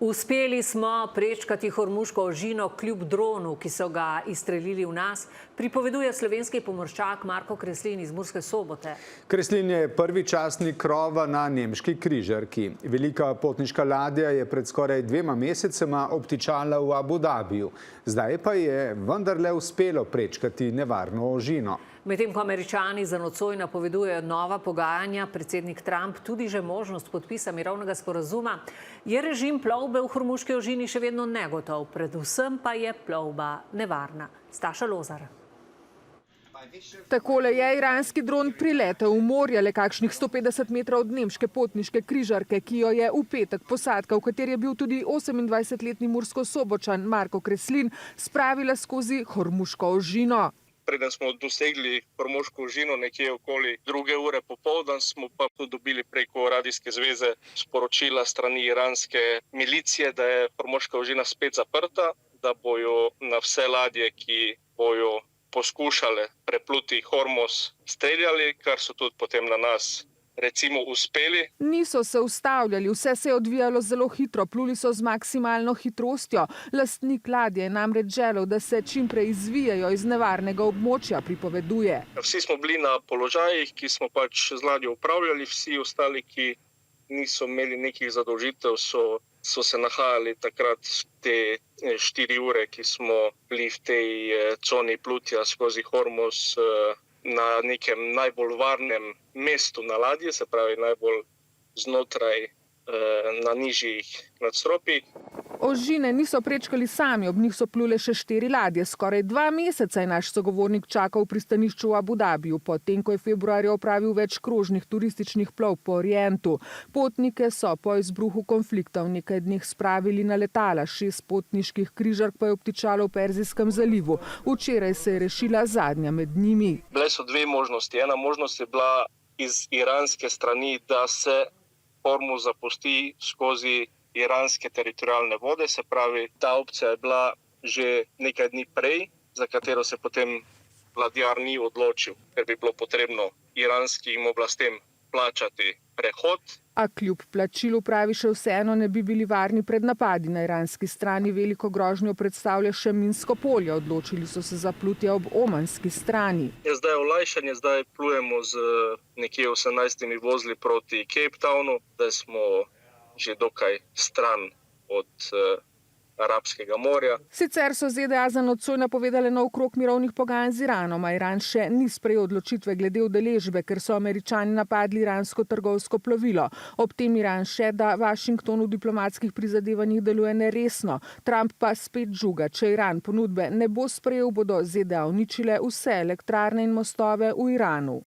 Uspeli smo prečkati Hormuško ožino kljub dronu, ki so ga izstrelili v nas, pripoveduje slovenski pomorščak Marko Kreslin iz Murske Sobote. Kreslin je prvi častnik krova na nemški križarki. Velika potniška ladja je pred skoraj 2 mesecema obtičala v Abu Dhabiju. Zdaj pa je vendarle uspelo prečkati nevarno ožino. Medtem ko Američani za nocoj napovedujejo nova pogajanja, predsednik Trump tudi že možnost podpisa mirovnega sporazuma, je režim plovbe v Hormuški ožini še vedno negotov. Predvsem pa je plovba nevarna. Staša Lozar. Takole je iranski dron priletel v morje le kakšnih 150 metrov od nemške potniške križarke, ki jo je v petek posadka, v kateri je bil tudi 28-letni Murskosobočan Marko Kreslin, spravila skozi Hormuško ožino. Preden smo dosegli Hormuško ožino nekje okoli 2. ure popoldan, smo pa dobili preko radijske zveze sporočila strani iranske milicije, da je Hormuška ožina spet zaprta, da bojo na vse ladje, ki bojo poskušale prepluti Hormuz, streljali, kar so tudi potem na nas recimo uspeli. Niso se ustavljali, vse se je odvijalo zelo hitro, pluli so z maksimalno hitrostjo. Lastnik ladje je namreč želel, da se čim prej izvijajo iz nevarnega območja, pripoveduje. Vsi smo bili na položajih, ki smo pač z ladjo upravljali, vsi ostali, ki niso imeli nekih zadolžitev, so se nahajali takrat te 4 ure, ki smo bili v tej coni plutja skozi Hormuz, na nekem najbolj varnem mestu na ladji, se pravi najbolj znotraj na nižjih nadstropjih. Ožine niso prečkali sami, ob njih so plule še 4 ladje. Skoraj 2 meseca je naš sogovornik čakal v pristanišču v Abu Dhabiju, potem ko je februarja opravil več krožnih turističnih plov po Orientu. Potnike so po izbruhu konflikta v nekaj dneh spravili na letala, 6 potniških križark pa je obtičalo v Perzijskem zalivu. Včeraj se je rešila zadnja med njimi. Bile so 2 možnosti. Ena možnost je bila iz iranske strani, da se Hormuz zapusti skozi iranske teritorialne vode, se pravi, ta opcija je bila že nekaj dni prej, za katero se potem ladjar ni odločil, ker bi bilo potrebno iranskim oblastem plačati prehod. A kljub plačilu, pravi, še vseeno ne bi bili varni pred napadi. Na iranski strani veliko grožnjo predstavlja še minsko polje. Odločili so se za plutje ob omanski strani. Je zdaj olajšanje, zdaj plujemo z nekje 18 vozili proti Cape Townu, zdaj smo že dokaj stran od Arabskega morja. Sicer so ZDA za nocoj napovedale nov krog mirovnih pogajanj z Iranom, a Iran še ni sprejel odločitve glede udeležbe, ker so Američani napadli iransko trgovsko plovilo. Ob tem Iran še, da Washington v diplomatskih prizadevanjih deluje neresno. Trump pa spet žuga, če Iran ponudbe ne bo sprejel, bodo ZDA uničile vse elektrarne in mostove v Iranu.